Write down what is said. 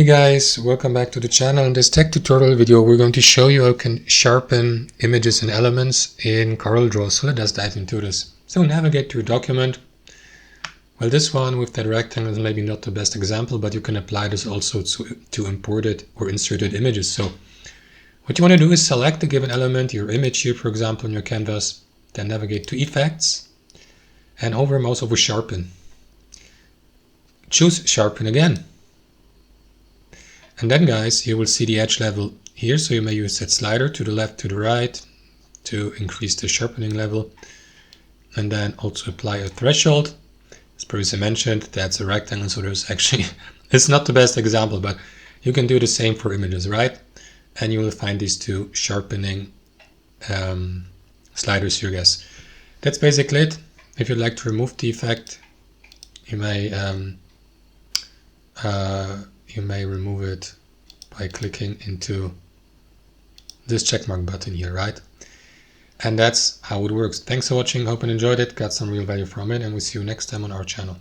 guys, welcome back to the channel. In this tech tutorial video we're going to show you how you can sharpen images and elements in CorelDRAW. So let's dive into this. So navigate to your document. Well, this one with that rectangle is maybe not the best example, but you can apply this also to imported or inserted images. So what you want to do is select a given element, your image here for example in your canvas, then navigate to Effects and mouse over Sharpen. Choose Sharpen again. And then guys, you will see the edge level here, so you may use that slider to the left, to the right to increase the sharpening level. And then also apply a threshold. As previously mentioned, that's a rectangle, so there's actually, it's not the best example, but you can do the same for images, right? And you will find these two sharpening sliders here, guys. That's basically it. If you'd like to remove the effect, you may remove it by clicking into this checkmark button here, right? And that's how it works. Thanks for watching, hope you enjoyed it, got some real value from it, and we'll see you next time on our channel.